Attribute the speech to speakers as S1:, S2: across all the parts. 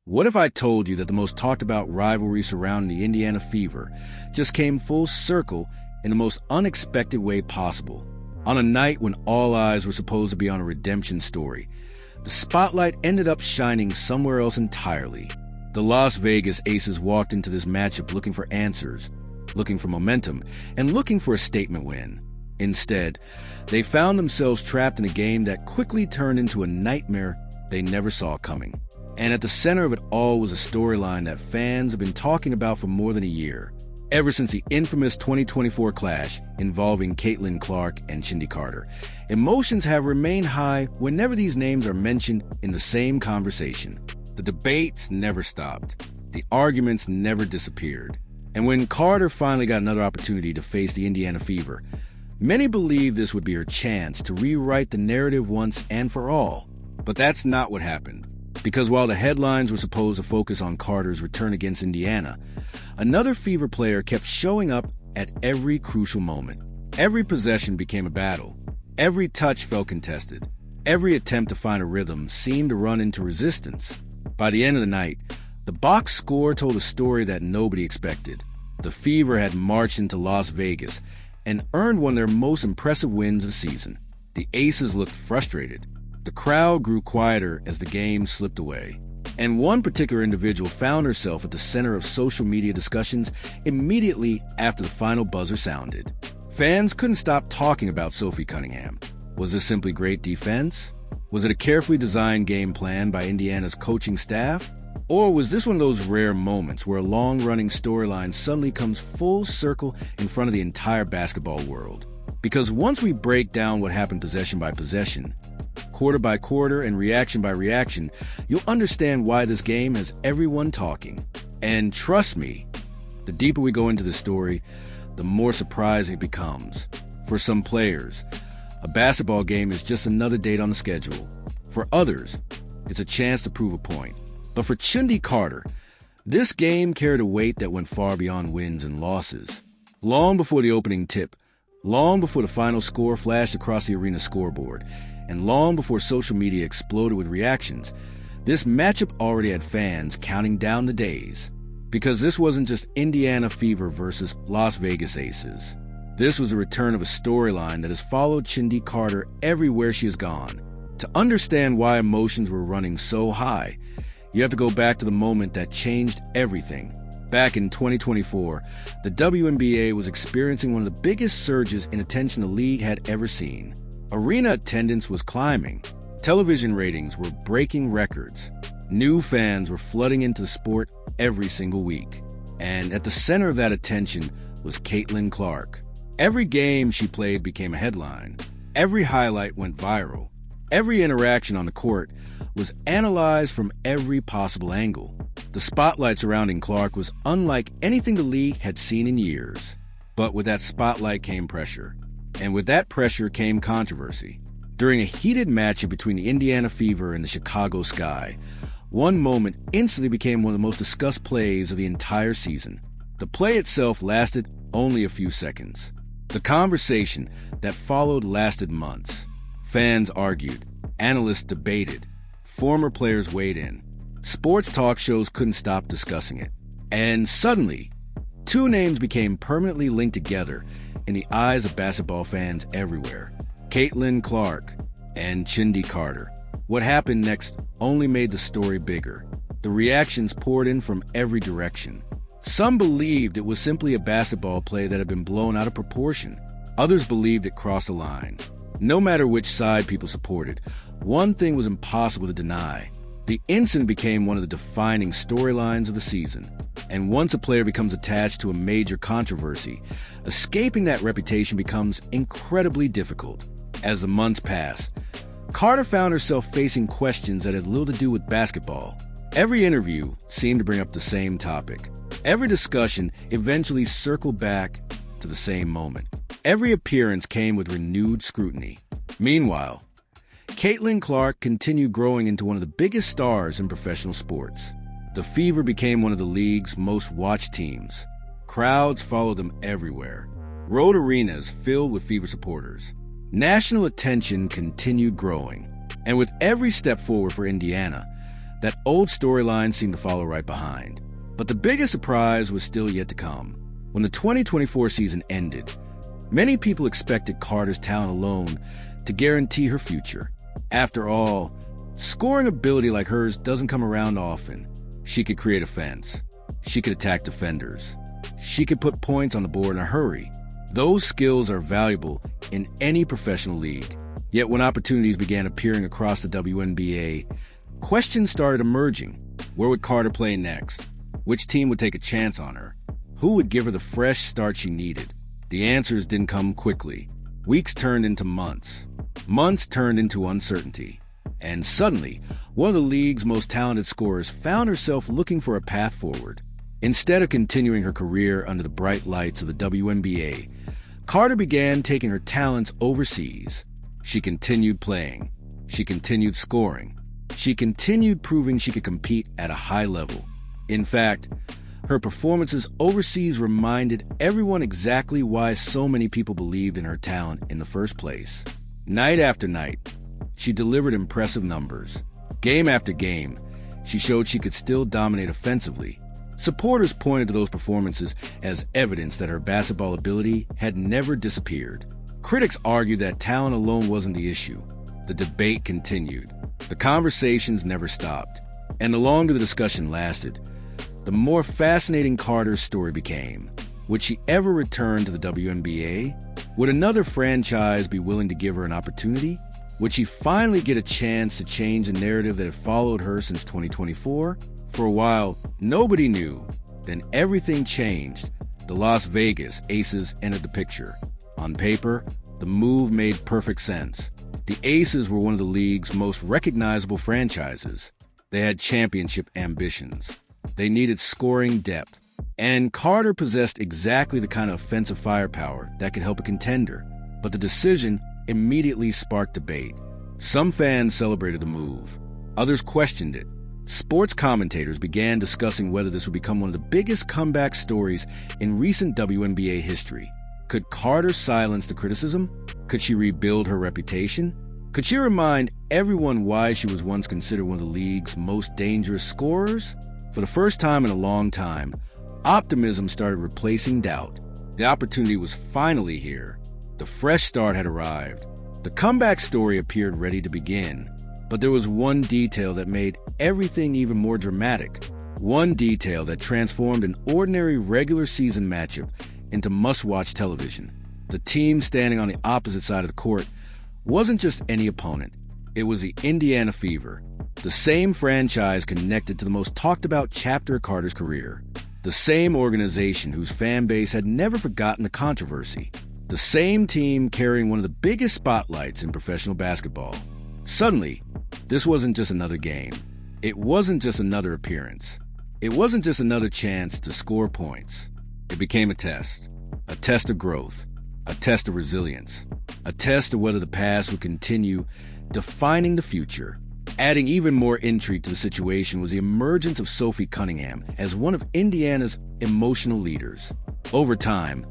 S1: What if I told you that the most talked about rivalry surrounding the Indiana Fever just came full circle in the most unexpected way possible? On a night when all eyes were supposed to be on a redemption story, the spotlight ended up shining somewhere else entirely. The Las Vegas Aces walked into this matchup looking for answers, looking for momentum, and looking for a statement win. Instead, they found themselves trapped in a game that quickly turned into a nightmare they never saw coming. And at the center of it all was a storyline that fans have been talking about for more than a year, ever since the infamous 2024 clash involving Caitlin Clark and Chennedy Carter. Emotions have remained high whenever these names are mentioned in the same conversation. The debates never stopped. The arguments never disappeared. And when Carter finally got another opportunity to face the Indiana Fever, many believed this would be her chance to rewrite the narrative once and for all. But that's not what happened. Because while the headlines were supposed to focus on Carter's return against Indiana, another Fever player kept showing up at every crucial moment. Every possession became a battle. Every touch felt contested. Every attempt to find a rhythm seemed to run into resistance. By the end of the night, the box score told a story that nobody expected. The Fever had marched into Las Vegas and earned one of their most impressive wins of the season. The Aces looked frustrated. The crowd grew quieter as the game slipped away. And one particular individual found herself at the center of social media discussions immediately after the final buzzer sounded. Fans couldn't stop talking about Sophie Cunningham. Was this simply great defense? Was it a carefully designed game plan by Indiana's coaching staff? Or was this one of those rare moments where a long-running storyline suddenly comes full circle in front of the entire basketball world? Because once we break down what happened possession by possession, quarter by quarter, and reaction by reaction, you'll understand why this game has everyone talking. And trust me, the deeper we go into the story, the more surprising it becomes. For some players, a basketball game is just another date on the schedule. For others, it's a chance to prove a point. But for Chennedy Carter, this game carried a weight that went far beyond wins and losses. Long before the opening tip, long before the final score flashed across the arena scoreboard, and long before social media exploded with reactions, this matchup already had fans counting down the days. Because this wasn't just Indiana Fever versus Las Vegas Aces. This was a return of a storyline that has followed Chennedy Carter everywhere she has gone. To understand why emotions were running so high, you have to go back to the moment that changed everything. Back in 2024, the WNBA was experiencing one of the biggest surges in attention the league had ever seen. Arena attendance was climbing. Television ratings were breaking records. New fans were flooding into the sport every single week. And at the center of that attention was Caitlin Clark. Every game she played became a headline. Every highlight went viral. Every interaction on the court was analyzed from every possible angle. The spotlight surrounding Clark was unlike anything the league had seen in years. But with that spotlight came pressure. And with that pressure came controversy. During a heated matchup between the Indiana Fever and the Chicago Sky, one moment instantly became one of the most discussed plays of the entire season. The play itself lasted only a few seconds. The conversation that followed lasted months. Fans argued, analysts debated, former players weighed in. Sports talk shows couldn't stop discussing it. And suddenly, two names became permanently linked together in the eyes of basketball fans everywhere: Caitlin Clark and Chennedy Carter. What happened next only made the story bigger. The reactions poured in from every direction. Some believed it was simply a basketball play that had been blown out of proportion. Others believed it crossed the line. No matter which side people supported, one thing was impossible to deny. The incident became one of the defining storylines of the season. And once a player becomes attached to a major controversy, escaping that reputation becomes incredibly difficult. As the months passed, Carter found herself facing questions that had little to do with basketball. Every interview seemed to bring up the same topic. Every discussion eventually circled back to the same moment. Every appearance came with renewed scrutiny. Meanwhile, Caitlin Clark continued growing into one of the biggest stars in professional sports. The Fever became one of the league's most watched teams. Crowds followed them everywhere. Road arenas filled with Fever supporters. National attention continued growing. And with every step forward for Indiana, That old storyline seemed to follow right behind. But the biggest surprise was still yet to come. When the 2024 season ended, many people expected Carter's talent alone to guarantee her future. After all, scoring ability like hers doesn't come around often. She could create offense. She could attack defenders. She could put points on the board in a hurry. Those skills are valuable in any professional league. Yet when opportunities began appearing across the WNBA, questions started emerging. Where would Carter play next? Which team would take a chance on her? Who would give her the fresh start she needed? The answers didn't come quickly. Weeks turned into months. Months turned into uncertainty. And suddenly, one of the league's most talented scorers found herself looking for a path forward. Instead of continuing her career under the bright lights of the WNBA, Carter began taking her talents overseas. She continued playing. She continued scoring. She continued proving she could compete at a high level. In fact, her performances overseas reminded everyone exactly why so many people believed in her talent in the first place. Night after night, she delivered impressive numbers. Game after game, she showed she could still dominate offensively. Supporters pointed to those performances as evidence that her basketball ability had never disappeared. Critics argued that talent alone wasn't the issue. The debate continued. The conversations never stopped. And the longer the discussion lasted, the more fascinating Carter's story became. Would she ever return to the WNBA? Would another franchise be willing to give her an opportunity? Would she finally get a chance to change the narrative that had followed her since 2024? For a while, nobody knew. Then everything changed. The Las Vegas Aces entered the picture. On paper, the move made perfect sense. The Aces were one of the league's most recognizable franchises. They had championship ambitions. They needed scoring depth. And Carter possessed exactly the kind of offensive firepower that could help a contender. But the decision immediately sparked debate. Some fans celebrated the move. Others questioned it. Sports commentators began discussing whether this would become one of the biggest comeback stories in recent WNBA history. Could Carter silence the criticism? Could she rebuild her reputation? Could she remind everyone why she was once considered one of the league's most dangerous scorers? For the first time in a long time, optimism started replacing doubt. The opportunity was finally here. The fresh start had arrived. The comeback story appeared ready to begin. But there was one detail that made everything even more dramatic. One detail that transformed an ordinary regular season matchup into must-watch television. The team standing on the opposite side of the court wasn't just any opponent. It was the Indiana Fever, the same franchise connected to the most talked-about chapter of Carter's career. The same organization whose fan base had never forgotten the controversy. The same team carrying one of the biggest spotlights in professional basketball. Suddenly, this wasn't just another game. It wasn't just another appearance. It wasn't just another chance to score points. It became a test of growth, a test of resilience, a test of whether the past would continue defining the future. Adding even more intrigue to the situation was the emergence of Sophie Cunningham as one of Indiana's emotional leaders. Over time,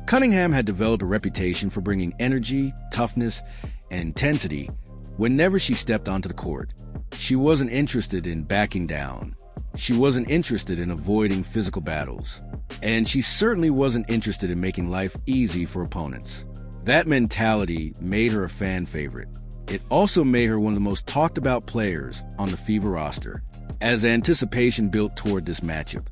S1: Cunningham had developed a reputation for bringing energy, toughness, and intensity whenever she stepped onto the court. She wasn't interested in backing down. She wasn't interested in avoiding physical battles. And she certainly wasn't interested in making life easy for opponents. That mentality made her a fan favorite. It also made her one of the most talked about players on the Fever roster. As anticipation built toward this matchup,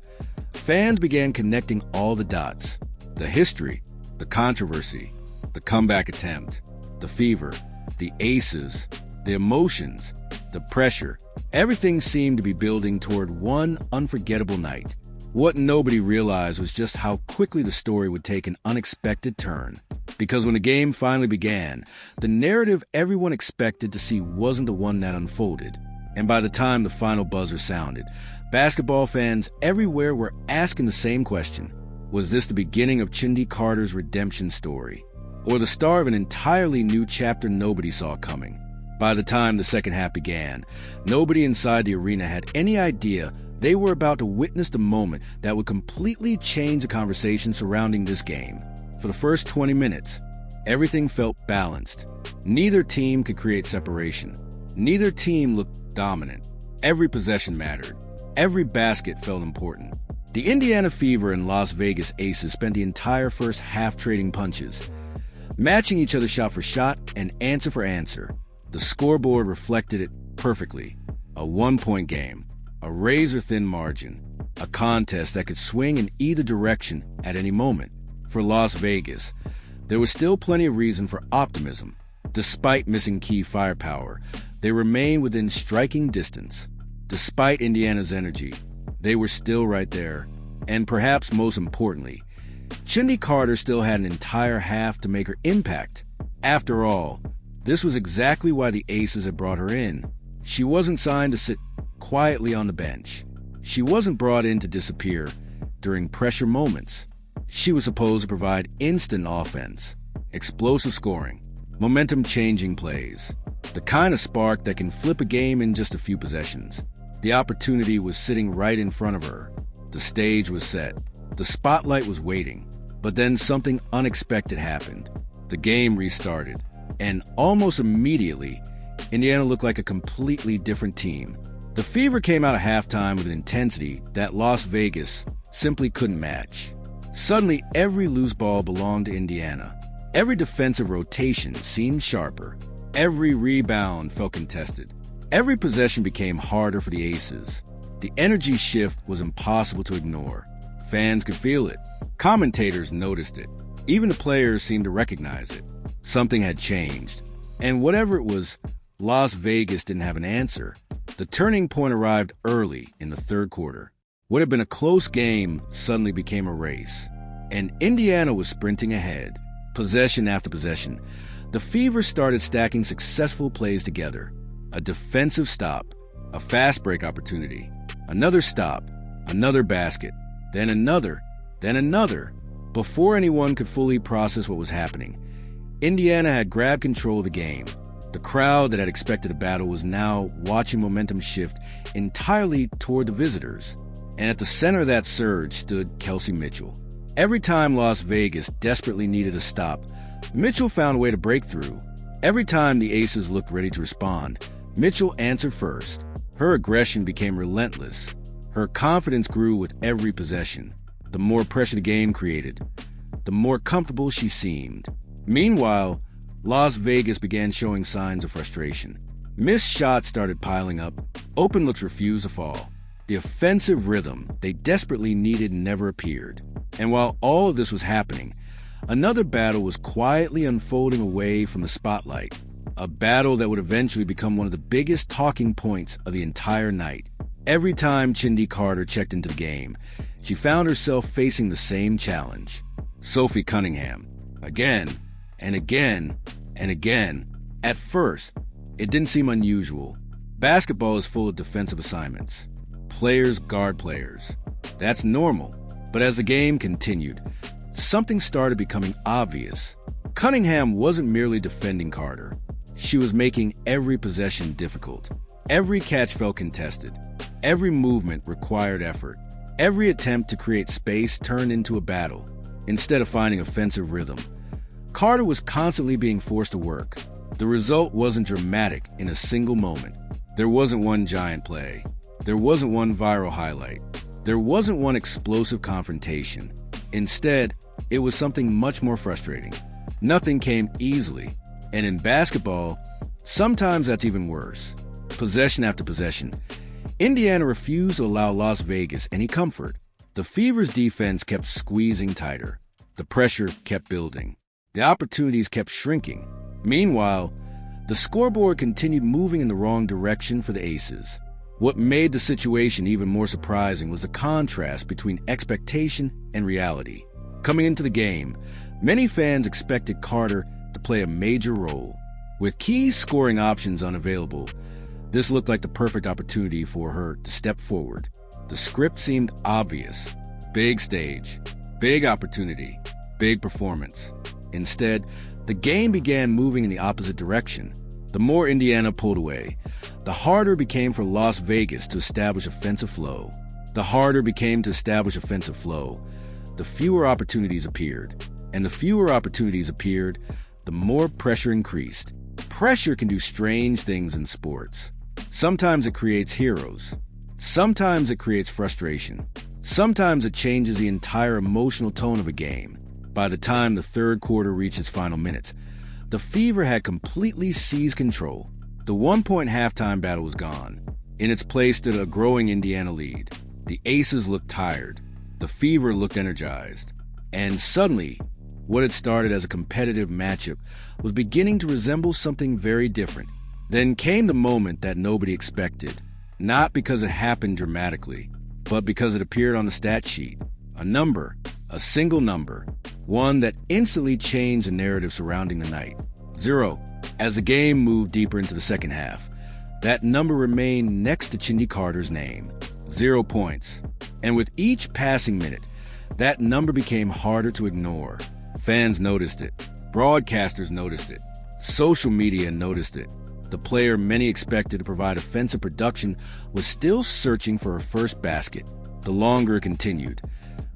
S1: fans began connecting all the dots. The history, the controversy, the comeback attempt, the Fever, the Aces, the emotions, the pressure. Everything seemed to be building toward one unforgettable night. What nobody realized was just how quickly the story would take an unexpected turn. Because when the game finally began, the narrative everyone expected to see wasn't the one that unfolded. And by the time the final buzzer sounded, basketball fans everywhere were asking the same question. Was this the beginning of Chennedy Carter's redemption story? Or the start of an entirely new chapter nobody saw coming? By the time the second half began, nobody inside the arena had any idea they were about to witness the moment that would completely change the conversation surrounding this game. For the first 20 minutes, everything felt balanced. Neither team could create separation. Neither team looked dominant. Every possession mattered. Every basket felt important. The Indiana Fever and Las Vegas Aces spent the entire first half trading punches, matching each other shot for shot and answer for answer. The scoreboard reflected it perfectly. A one-point game, a razor-thin margin, a contest that could swing in either direction at any moment. For Las Vegas, there was still plenty of reason for optimism. Despite missing key firepower, they remained within striking distance. Despite Indiana's energy, they were still right there. And perhaps most importantly, Chennedy Carter still had an entire half to make her impact. After all, this was exactly why the Aces had brought her in. She wasn't signed to sit quietly on the bench. She wasn't brought in to disappear during pressure moments. She was supposed to provide instant offense, explosive scoring, momentum-changing plays, the kind of spark that can flip a game in just a few possessions. The opportunity was sitting right in front of her. The stage was set. The spotlight was waiting. But then something unexpected happened. The game restarted. And almost immediately, Indiana looked like a completely different team. The Fever came out of halftime with an intensity that Las Vegas simply couldn't match. Suddenly, every loose ball belonged to Indiana. Every defensive rotation seemed sharper. Every rebound felt contested. Every possession became harder for the Aces. The energy shift was impossible to ignore. Fans could feel it. Commentators noticed it. Even the players seemed to recognize it. Something had changed. And whatever it was, Las Vegas didn't have an answer. The turning point arrived early in the third quarter. What had been a close game suddenly became a race. And Indiana was sprinting ahead, possession after possession. The Fever started stacking successful plays together. A defensive stop, a fast break opportunity, another stop, another basket, then another. Before anyone could fully process what was happening, Indiana had grabbed control of the game. The crowd that had expected a battle was now watching momentum shift entirely toward the visitors. And at the center of that surge stood Kelsey Mitchell. Every time Las Vegas desperately needed a stop, Mitchell found a way to break through. Every time the Aces looked ready to respond, Mitchell answered first. Her aggression became relentless. Her confidence grew with every possession. The more pressure the game created, the more comfortable she seemed. Meanwhile, Las Vegas began showing signs of frustration. Missed shots started piling up. Open looks refused to fall. The offensive rhythm they desperately needed never appeared. And while all of this was happening, another battle was quietly unfolding away from the spotlight. A battle that would eventually become one of the biggest talking points of the entire night. Every time Chennedy Carter checked into the game, she found herself facing the same challenge. Sophie Cunningham. Again, and again, and again. At first, it didn't seem unusual. Basketball is full of defensive assignments. Players guard players. That's normal. But as the game continued, something started becoming obvious. Cunningham wasn't merely defending Carter. She was making every possession difficult. Every catch felt contested. Every movement required effort. Every attempt to create space turned into a battle, instead of finding offensive rhythm. Carter was constantly being forced to work. The result wasn't dramatic in a single moment. There wasn't one giant play. There wasn't one viral highlight. There wasn't one explosive confrontation. Instead, it was something much more frustrating. Nothing came easily. And in basketball, sometimes that's even worse. Possession after possession, Indiana refused to allow Las Vegas any comfort. The Fever's defense kept squeezing tighter. The pressure kept building. The opportunities kept shrinking. Meanwhile, the scoreboard continued moving in the wrong direction for the Aces. What made the situation even more surprising was the contrast between expectation and reality. Coming into the game, many fans expected Carter to play a major role. With key scoring options unavailable, this looked like the perfect opportunity for her to step forward. The script seemed obvious. Big stage, big opportunity, big performance. Instead, the game began moving in the opposite direction. The more Indiana pulled away, the harder it became for Las Vegas to establish offensive flow. The harder it became to establish offensive flow, the fewer opportunities appeared. And the fewer opportunities appeared, the more pressure increased. Pressure can do strange things in sports. Sometimes it creates heroes. Sometimes it creates frustration. Sometimes it changes the entire emotional tone of a game. By the time the third quarter reached its final minutes, the Fever had completely seized control. The one-point halftime battle was gone. In its place stood a growing Indiana lead. The Aces looked tired. The Fever looked energized. And suddenly, what had started as a competitive matchup was beginning to resemble something very different. Then came the moment that nobody expected, not because it happened dramatically, but because it appeared on the stat sheet. A number, a single number, one that instantly changed the narrative surrounding the night. 0. As the game moved deeper into the second half, that number remained next to Chennedy Carter's name. 0 points. And with each passing minute, that number became harder to ignore. Fans noticed it. Broadcasters noticed it. Social media noticed it. The player many expected to provide offensive production was still searching for her first basket. The longer it continued,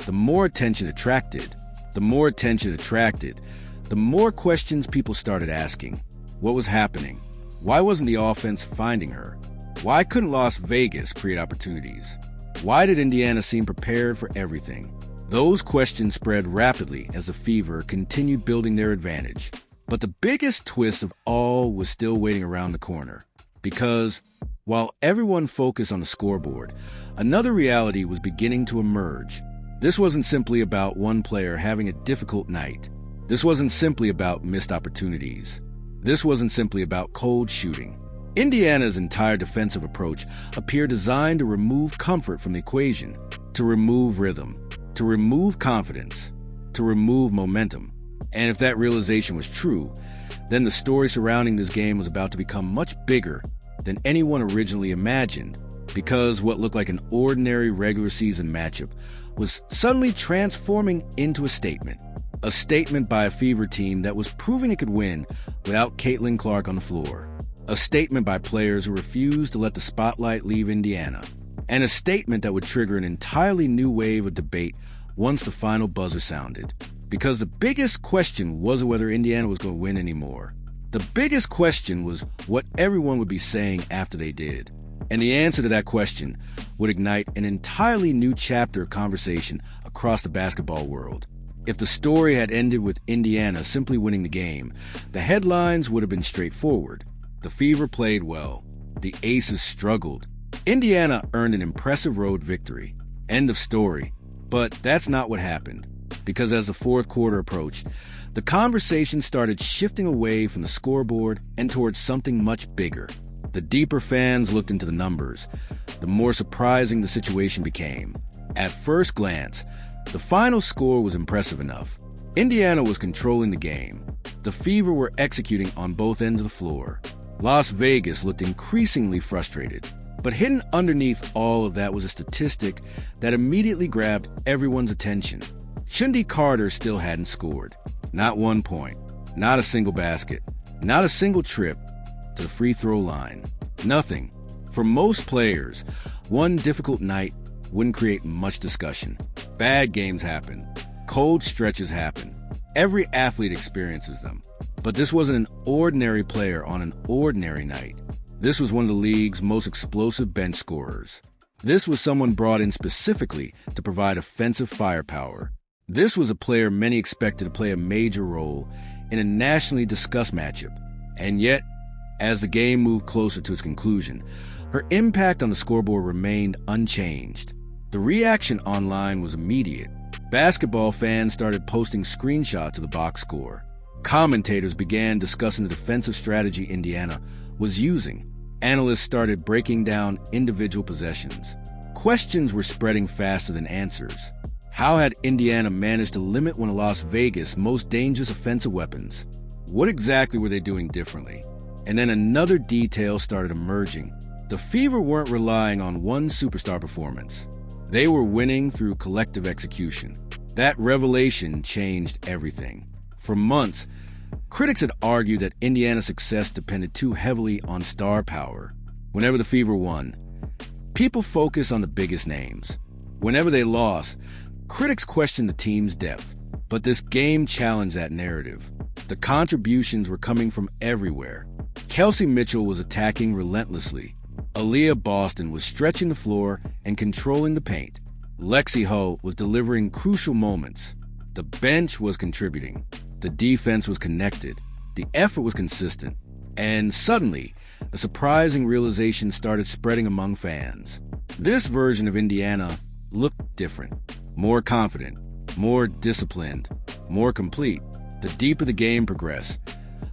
S1: the more attention attracted. The more attention attracted, the more questions people started asking. What was happening? Why wasn't the offense finding her? Why couldn't Las Vegas create opportunities? Why did Indiana seem prepared for everything? Those questions spread rapidly as the Fever continued building their advantage. But the biggest twist of all was still waiting around the corner. Because, while everyone focused on the scoreboard, another reality was beginning to emerge. This wasn't simply about one player having a difficult night. This wasn't simply about missed opportunities. This wasn't simply about cold shooting. Indiana's entire defensive approach appeared designed to remove comfort from the equation, to remove rhythm, to remove confidence, to remove momentum. And if that realization was true, then the story surrounding this game was about to become much bigger than anyone originally imagined, because what looked like an ordinary regular season matchup was suddenly transforming into a statement. A statement by a Fever team that was proving it could win without Caitlin Clark on the floor. A statement by players who refused to let the spotlight leave Indiana. And a statement that would trigger an entirely new wave of debate once the final buzzer sounded. Because the biggest question wasn't whether Indiana was going to win anymore. The biggest question was what everyone would be saying after they did. And the answer to that question would ignite an entirely new chapter of conversation across the basketball world. If the story had ended with Indiana simply winning the game, the headlines would have been straightforward. The Fever played well. The Aces struggled. Indiana earned an impressive road victory. End of story. But that's not what happened. Because as the fourth quarter approached, the conversation started shifting away from the scoreboard and towards something much bigger. The deeper fans looked into the numbers, the more surprising the situation became. At first glance, the final score was impressive enough. Indiana was controlling the game. The Fever were executing on both ends of the floor. Las Vegas looked increasingly frustrated. But hidden underneath all of that was a statistic that immediately grabbed everyone's attention. Chennedy Carter still hadn't scored. Not 1 point. Not a single basket. Not a single trip to the free throw line. Nothing. For most players, one difficult night wouldn't create much discussion. Bad games happen. Cold stretches happen. Every athlete experiences them. But this wasn't an ordinary player on an ordinary night. This was one of the league's most explosive bench scorers. This was someone brought in specifically to provide offensive firepower. This was a player many expected to play a major role in a nationally discussed matchup. And yet, as the game moved closer to its conclusion, her impact on the scoreboard remained unchanged. The reaction online was immediate. Basketball fans started posting screenshots of the box score. Commentators began discussing the defensive strategy Indiana was using. Analysts started breaking down individual possessions. Questions were spreading faster than answers. How had Indiana managed to limit one of Las Vegas' most dangerous offensive weapons? What exactly were they doing differently? And then another detail started emerging. The Fever weren't relying on one superstar performance. They were winning through collective execution. That revelation changed everything. For months, critics had argued that Indiana's success depended too heavily on star power. Whenever the Fever won, people focused on the biggest names. Whenever they lost, critics questioned the team's depth. But this game challenged that narrative. The contributions were coming from everywhere. Kelsey Mitchell was attacking relentlessly. Aaliyah Boston was stretching the floor and controlling the paint. Lexi Hull was delivering crucial moments. The bench was contributing. The defense was connected. The effort was consistent. And suddenly, a surprising realization started spreading among fans. This version of Indiana looked different, more confident, more disciplined, more complete. The deeper the game progressed,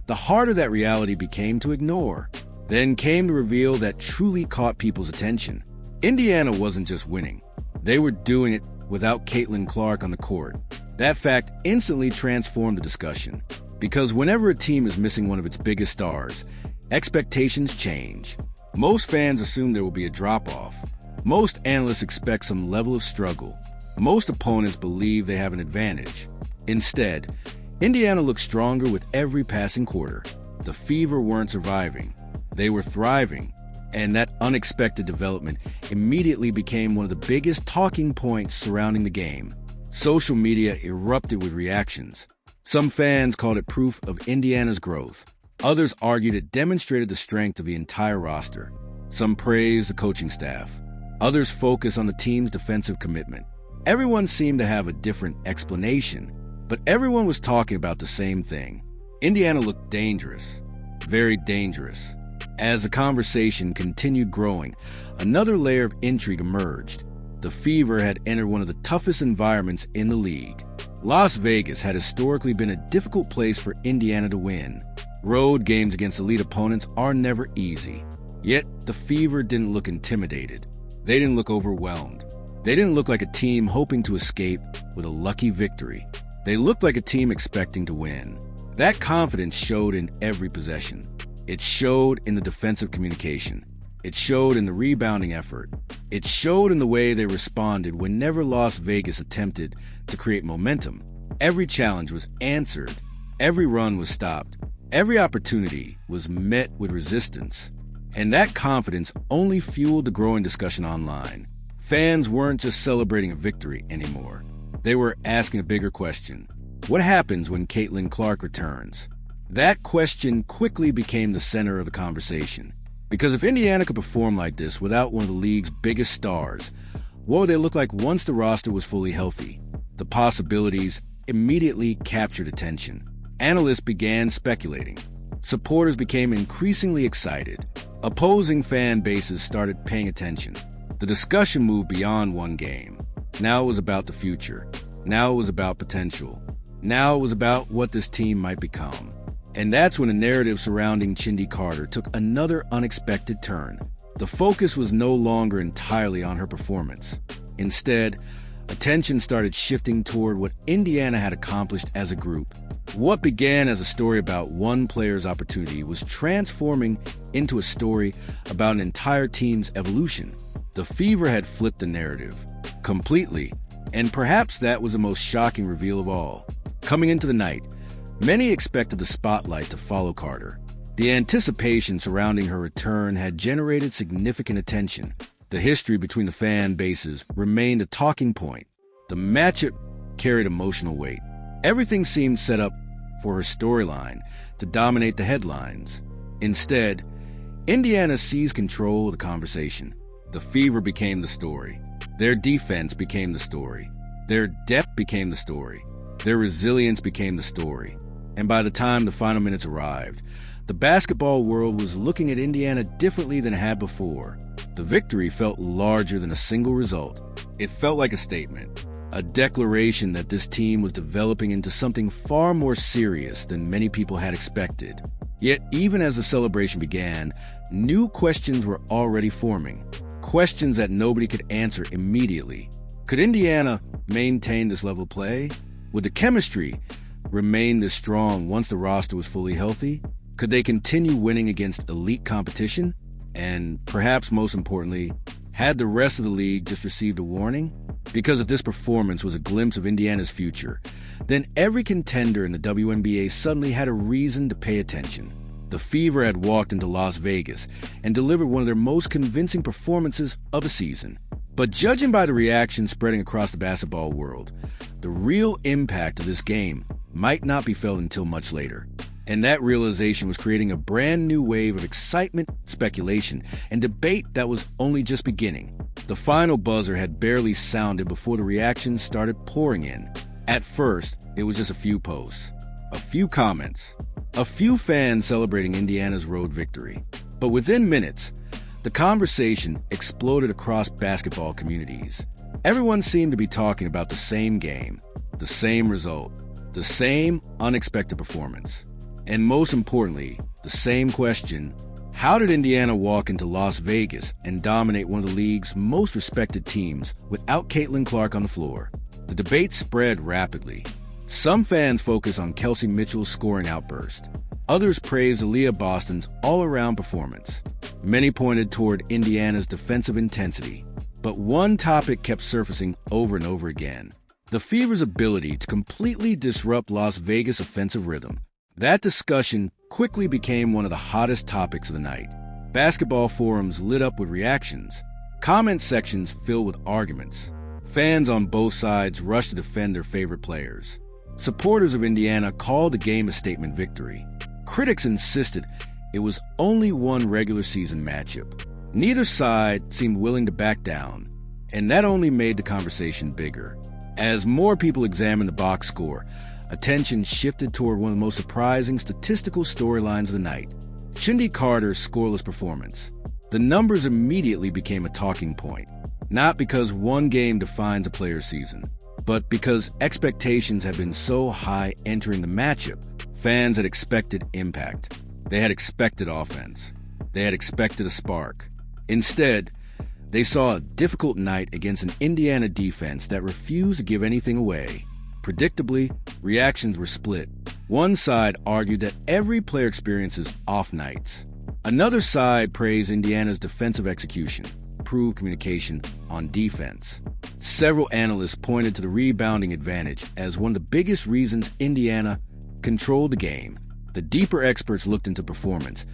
S1: the harder that reality became to ignore. Then came the reveal that truly caught people's attention. Indiana wasn't just winning. They were doing it without Caitlin Clark on the court. That fact instantly transformed the discussion. Because whenever a team is missing one of its biggest stars, expectations change. Most fans assume there will be a drop-off. Most analysts expect some level of struggle. Most opponents believe they have an advantage. Instead, Indiana looked stronger with every passing quarter. The Fever weren't surviving. They were thriving. And that unexpected development immediately became one of the biggest talking points surrounding the game. Social media erupted with reactions. Some fans called it proof of Indiana's growth. Others argued it demonstrated the strength of the entire roster. Some praised the coaching staff. Others focused on the team's defensive commitment. Everyone seemed to have a different explanation, but everyone was talking about the same thing. Indiana looked dangerous, very dangerous. As the conversation continued growing, another layer of intrigue emerged. The Fever had entered one of the toughest environments in the league. Las Vegas had historically been a difficult place for Indiana to win. Road games against elite opponents are never easy. Yet, the Fever didn't look intimidated. They didn't look overwhelmed. They didn't look like a team hoping to escape with a lucky victory. They looked like a team expecting to win. That confidence showed in every possession. It showed in the defensive communication. It showed in the rebounding effort. It showed in the way they responded whenever Las Vegas attempted to create momentum. Every challenge was answered. Every run was stopped. Every opportunity was met with resistance. And that confidence only fueled the growing discussion online. Fans weren't just celebrating a victory anymore. They were asking a bigger question. What happens when Caitlin Clark returns? That question quickly became the center of the conversation. Because if Indiana could perform like this without one of the league's biggest stars, what would they look like once the roster was fully healthy? The possibilities immediately captured attention. Analysts began speculating. Supporters became increasingly excited. Opposing fan bases started paying attention. The discussion moved beyond one game. Now it was about the future. Now it was about potential. Now it was about what this team might become. And that's when the narrative surrounding Chennedy Carter took another unexpected turn. The focus was no longer entirely on her performance. Instead, attention started shifting toward what Indiana had accomplished as a group. What began as a story about one player's opportunity was transforming into a story about an entire team's evolution. The Fever had flipped the narrative completely, and perhaps that was the most shocking reveal of all. Coming into the night, many expected the spotlight to follow Carter. The anticipation surrounding her return had generated significant attention. The history between the fan bases remained a talking point. The matchup carried emotional weight. Everything seemed set up for her storyline to dominate the headlines. Instead, Indiana seized control of the conversation. The Fever became the story. Their defense became the story. Their depth became the story. Their resilience became the story. And by the time the final minutes arrived, the basketball world was looking at Indiana differently than it had before. The victory felt larger than a single result. It felt like a statement, a declaration that this team was developing into something far more serious than many people had expected. Yet, even as the celebration began, new questions were already forming. Questions that nobody could answer immediately. Could Indiana maintain this level of play? Would the chemistry remain this strong once the roster was fully healthy? Could they continue winning against elite competition? And perhaps most importantly, had the rest of the league just received a warning? Because if this performance was a glimpse of Indiana's future, then every contender in the WNBA suddenly had a reason to pay attention. The Fever had walked into Las Vegas and delivered one of their most convincing performances of the season. But judging by the reaction spreading across the basketball world, the real impact of this game might not be felt until much later. And that realization was creating a brand new wave of excitement, speculation, and debate that was only just beginning. The final buzzer had barely sounded before the reactions started pouring in. At first, it was just a few posts, a few comments, a few fans celebrating Indiana's road victory. But within minutes, the conversation exploded across basketball communities. Everyone seemed to be talking about the same game, the same result, the same unexpected performance. And most importantly, the same question: how did Indiana walk into Las Vegas and dominate one of the league's most respected teams without Caitlin Clark on the floor? The debate spread rapidly. Some fans focused on Kelsey Mitchell's scoring outburst. Others praised Aaliyah Boston's all-around performance. Many pointed toward Indiana's defensive intensity. But one topic kept surfacing over and over again: the Fever's ability to completely disrupt Las Vegas' offensive rhythm. That discussion quickly became one of the hottest topics of the night. Basketball forums lit up with reactions, comment sections filled with arguments. Fans on both sides rushed to defend their favorite players. Supporters of Indiana called the game a statement victory. Critics insisted it was only one regular season matchup. Neither side seemed willing to back down, and that only made the conversation bigger. As more people examined the box score, attention shifted toward one of the most surprising statistical storylines of the night: Chennedy Carter's scoreless performance. The numbers immediately became a talking point, not because one game defines a player's season, but because expectations had been so high entering the matchup. Fans had expected impact. They had expected offense. They had expected a spark. Instead, they saw a difficult night against an Indiana defense that refused to give anything away. Predictably, reactions were split. One side argued that every player experiences off nights. Another side praised Indiana's defensive execution, improved communication on defense. Several analysts pointed to the rebounding advantage as one of the biggest reasons Indiana controlled the game. The deeper experts looked into performance,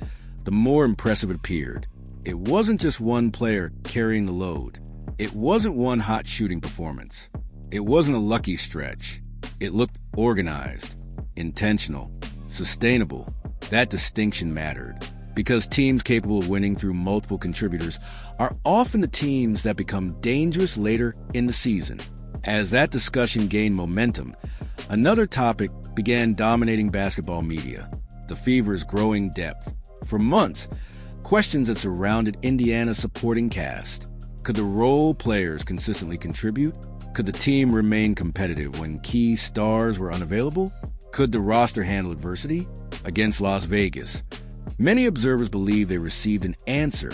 S1: the more impressive it appeared. It wasn't just one player carrying the load. It wasn't one hot shooting performance. It wasn't a lucky stretch. It looked organized, intentional, sustainable. That distinction mattered, because teams capable of winning through multiple contributors are often the teams that become dangerous later in the season. As that discussion gained momentum, another topic began dominating basketball media: the Fever's growing depth. For months, questions had surrounded Indiana's supporting cast. Could the role players consistently contribute? Could the team remain competitive when key stars were unavailable? Could the roster handle adversity? Against Las Vegas, many observers believe they received an answer.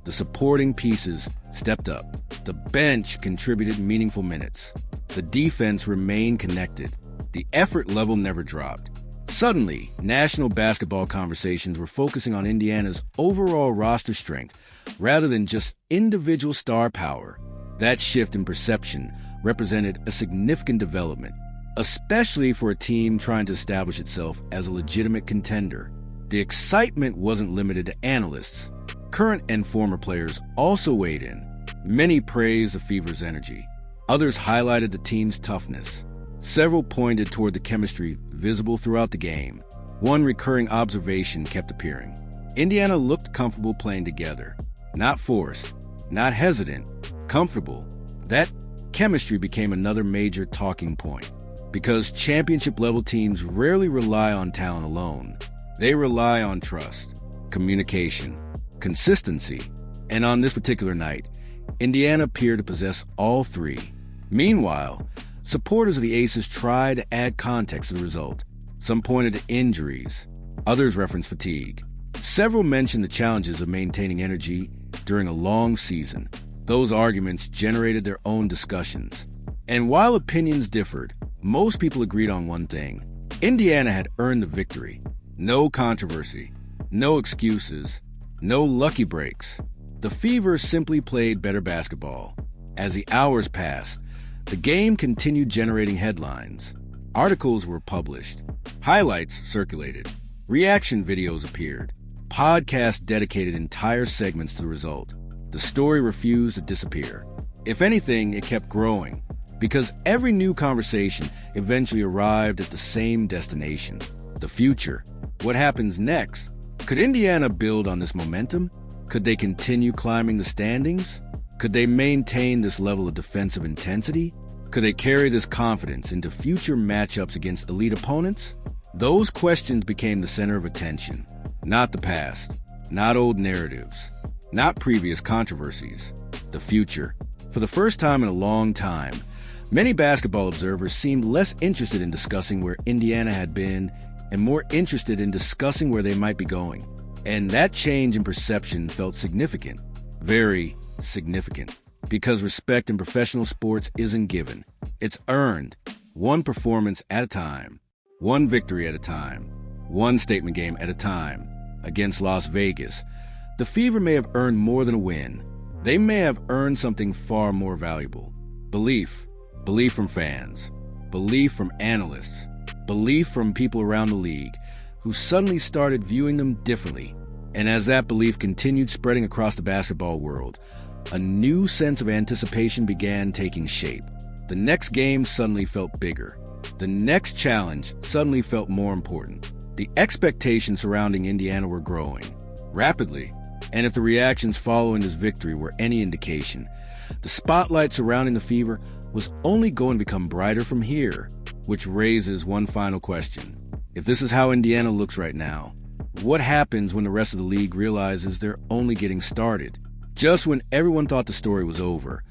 S1: The supporting pieces stepped up. The bench contributed meaningful minutes. The defense remained connected. The effort level never dropped. Suddenly, national basketball conversations were focusing on Indiana's overall roster strength rather than just individual star power. That shift in perception represented a significant development, especially for a team trying to establish itself as a legitimate contender. The excitement wasn't limited to analysts. Current and former players also weighed in. Many praised the Fever's energy. Others highlighted the team's toughness. Several pointed toward the chemistry visible throughout the game. One recurring observation kept appearing: Indiana looked comfortable playing together. Not forced, not hesitant, comfortable. That chemistry became another major talking point, because championship-level teams rarely rely on talent alone. They rely on trust, communication, consistency. And on this particular night, Indiana appeared to possess all three. Meanwhile, supporters of the Aces tried to add context to the result. Some pointed to injuries. Others referenced fatigue. Several mentioned the challenges of maintaining energy during a long season. Those arguments generated their own discussions. And while opinions differed, most people agreed on one thing: Indiana had earned the victory. No controversy, no excuses, no lucky breaks. The Fever simply played better basketball. As the hours passed, the game continued generating headlines. Articles were published. Highlights circulated. Reaction videos appeared. Podcasts dedicated entire segments to the result. The story refused to disappear. If anything, it kept growing, because every new conversation eventually arrived at the same destination: the future What happens next? Could Indiana build on this momentum? Could they continue climbing the standings? Could they maintain this level of defensive intensity? Could they carry this confidence into future matchups against elite opponents? Those questions became the center of attention. Not the past, not old narratives, not previous controversies. The future. For the first time in a long time, many basketball observers seemed less interested in discussing where Indiana had been and more interested in discussing where they might be going. And that change in perception felt significant, very significant, because respect in professional sports isn't given. It's earned, one performance at a time, one victory at a time, one statement game at a time. Against Las Vegas, the Fever may have earned more than a win. They may have earned something far more valuable. Belief. Belief from fans. Belief from analysts. Belief from people around the league who suddenly started viewing them differently. And as that belief continued spreading across the basketball world, a new sense of anticipation began taking shape. The next game suddenly felt bigger. The next challenge suddenly felt more important. The expectations surrounding Indiana were growing rapidly, and if the reactions following this victory were any indication, the spotlight surrounding the Fever was only going to become brighter from here, which raises one final question. If this is how Indiana looks right now, what happens when the rest of the league realizes they're only getting started? Just when everyone thought the story was over,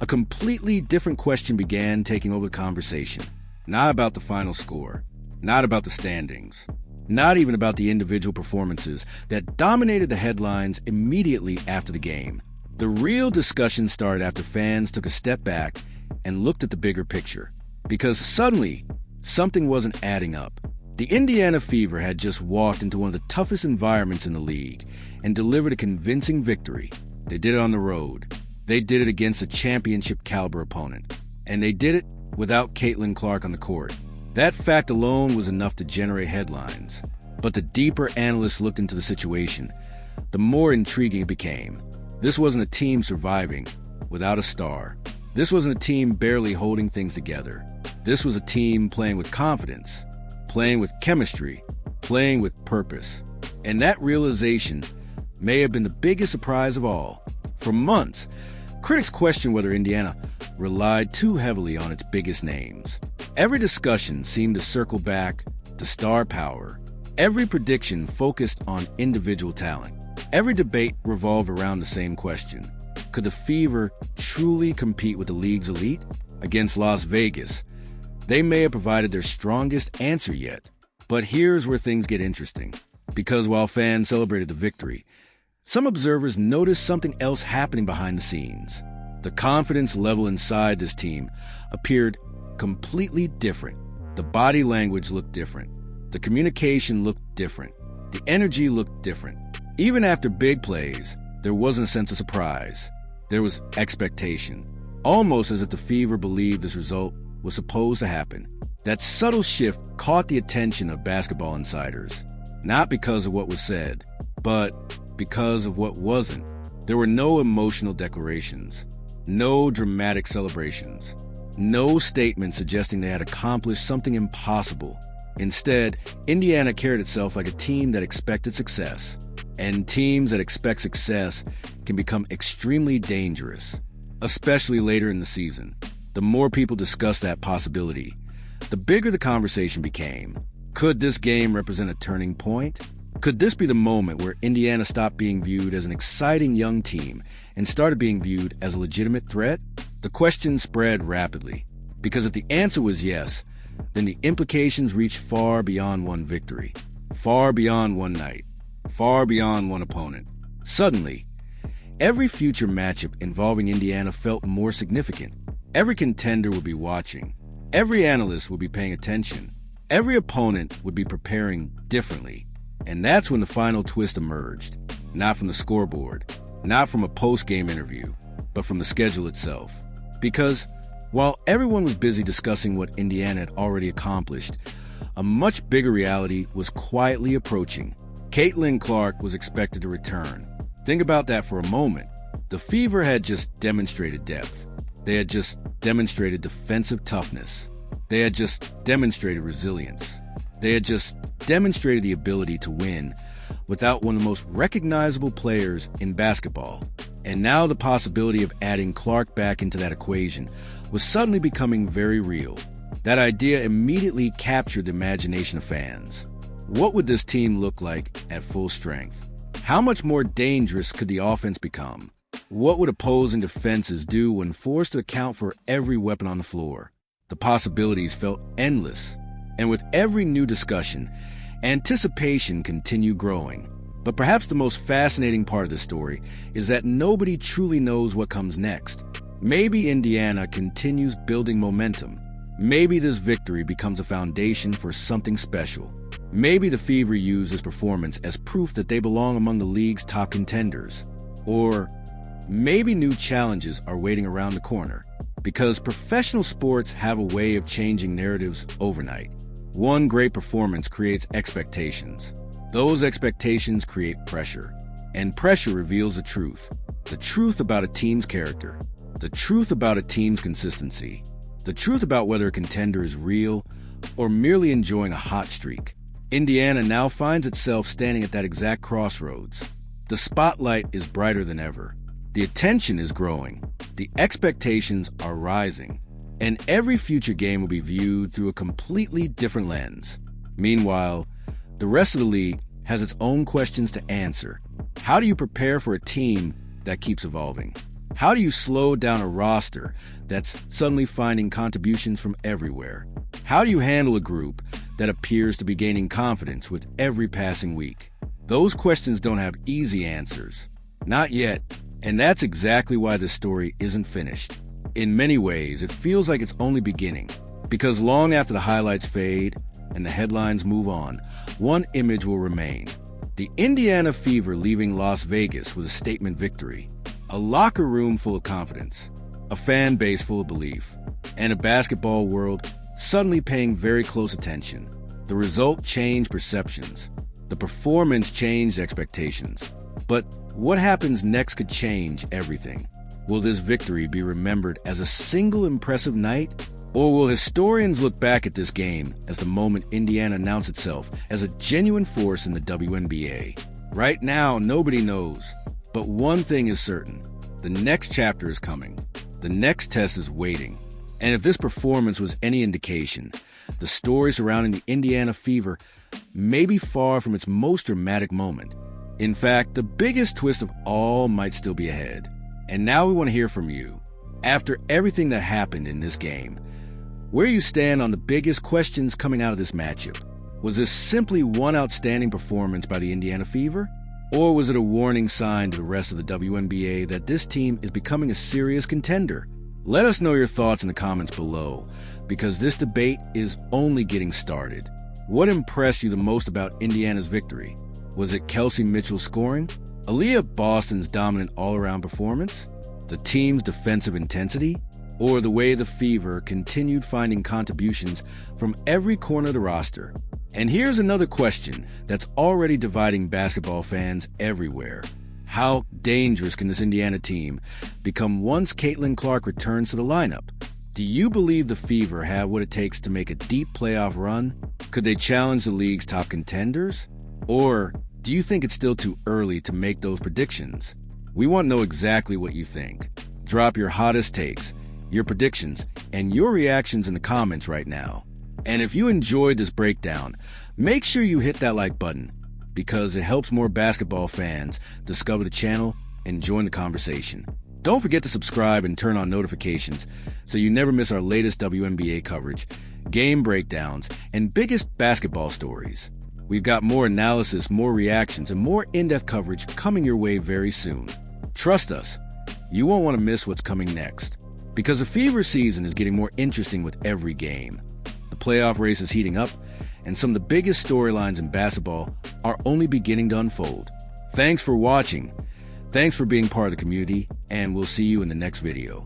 S1: a completely different question began taking over the conversation. Not about the final score, not about the standings, not even about the individual performances that dominated the headlines immediately after the game. The real discussion started after fans took a step back and looked at the bigger picture. Because suddenly, something wasn't adding up. The Indiana Fever had just walked into one of the toughest environments in the league and delivered a convincing victory. They did it on the road. They did it against a championship-caliber opponent. And they did it without Caitlin Clark on the court. That fact alone was enough to generate headlines. But the deeper analysts looked into the situation, the more intriguing it became. This wasn't a team surviving without a star. This wasn't a team barely holding things together. This was a team playing with confidence, playing with chemistry, playing with purpose. And that realization may have been the biggest surprise of all. For months, critics questioned whether Indiana relied too heavily on its biggest names. Every discussion seemed to circle back to star power. Every prediction focused on individual talent. Every debate revolved around the same question. Could the Fever truly compete with the league's elite? Against Las Vegas, they may have provided their strongest answer yet. But here's where things get interesting. Because while fans celebrated the victory, some observers noticed something else happening behind the scenes. The confidence level inside this team appeared completely different. The body language looked different. The communication looked different. The energy looked different. Even after big plays, there wasn't a sense of surprise. There was expectation. Almost as if the Fever believed this result was supposed to happen. That subtle shift caught the attention of basketball insiders. Not because of what was said, but because of what wasn't. There were no emotional declarations. No dramatic celebrations. No statement suggesting they had accomplished something impossible. Instead, Indiana carried itself like a team that expected success. And teams that expect success can become extremely dangerous, especially later in the season. The more people discussed that possibility, the bigger the conversation became. Could this game represent a turning point? Could this be the moment where Indiana stopped being viewed as an exciting young team and started being viewed as a legitimate threat? The question spread rapidly, because if the answer was yes, then the implications reached far beyond one victory, far beyond one night, far beyond one opponent. Suddenly, every future matchup involving Indiana felt more significant. Every contender would be watching. Every analyst would be paying attention. Every opponent would be preparing differently. And that's when the final twist emerged. Not from the scoreboard, not from a post-game interview, but from the schedule itself. Because while everyone was busy discussing what Indiana had already accomplished, a much bigger reality was quietly approaching. Caitlin Clark was expected to return. Think about that for a moment. The Fever had just demonstrated depth. They had just demonstrated defensive toughness. They had just demonstrated resilience. They had just demonstrated the ability to win without one of the most recognizable players in basketball. And now the possibility of adding Clark back into that equation was suddenly becoming very real. That idea immediately captured the imagination of fans. What would this team look like at full strength? How much more dangerous could the offense become? What would opposing defenses do when forced to account for every weapon on the floor? The possibilities felt endless. And with every new discussion, anticipation continued growing. But perhaps the most fascinating part of the story is that nobody truly knows what comes next. Maybe Indiana continues building momentum. Maybe this victory becomes a foundation for something special. Maybe the Fever use this performance as proof that they belong among the league's top contenders. Or maybe new challenges are waiting around the corner, because professional sports have a way of changing narratives overnight. One great performance creates expectations. Those expectations create pressure, and pressure reveals the truth about a team's character, the truth about a team's consistency, the truth about whether a contender is real or merely enjoying a hot streak. Indiana now finds itself standing at that exact crossroads. The spotlight is brighter than ever. The attention is growing. The expectations are rising. And every future game will be viewed through a completely different lens. Meanwhile, the rest of the league has its own questions to answer. How do you prepare for a team that keeps evolving? How do you slow down a roster that's suddenly finding contributions from everywhere? How do you handle a group that appears to be gaining confidence with every passing week? Those questions don't have easy answers. Not yet. And that's exactly why this story isn't finished. In many ways, it feels like it's only beginning. Because long after the highlights fade and the headlines move on, one image will remain. The Indiana Fever leaving Las Vegas with a statement victory. A locker room full of confidence. A fan base full of belief. And a basketball world suddenly paying very close attention. The result changed perceptions. The performance changed expectations. But what happens next could change everything. Will this victory be remembered as a single impressive night? Or will historians look back at this game as the moment Indiana announced itself as a genuine force in the WNBA? Right now, nobody knows. But one thing is certain. The next chapter is coming. The next test is waiting. And if this performance was any indication, the story surrounding the Indiana Fever may be far from its most dramatic moment. In fact, the biggest twist of all might still be ahead. And now we want to hear from you. After everything that happened in this game, where you stand on the biggest questions coming out of this matchup. Was this simply one outstanding performance by the Indiana Fever? Or was it a warning sign to the rest of the WNBA that this team is becoming a serious contender? Let us know your thoughts in the comments below, because this debate is only getting started. What impressed you the most about Indiana's victory? Was it Kelsey Mitchell's scoring? Aaliyah Boston's dominant all-around performance? The team's defensive intensity? Or the way the Fever continued finding contributions from every corner of the roster? And here's another question that's already dividing basketball fans everywhere. How dangerous can this Indiana team become once Caitlin Clark returns to the lineup? Do you believe the Fever have what it takes to make a deep playoff run? Could they challenge the league's top contenders? Or do you think it's still too early to make those predictions? We want to know exactly what you think. Drop your hottest takes, your predictions, and your reactions in the comments right now. And if you enjoyed this breakdown, make sure you hit that like button, because it helps more basketball fans discover the channel and join the conversation. Don't forget to subscribe and turn on notifications so you never miss our latest WNBA coverage, game breakdowns, and biggest basketball stories. We've got more analysis, more reactions, and more in-depth coverage coming your way very soon. Trust us, you won't want to miss what's coming next, because the Fever season is getting more interesting with every game. The playoff race is heating up, and some of the biggest storylines in basketball are only beginning to unfold. Thanks for watching. Thanks for being part of the community, and we'll see you in the next video.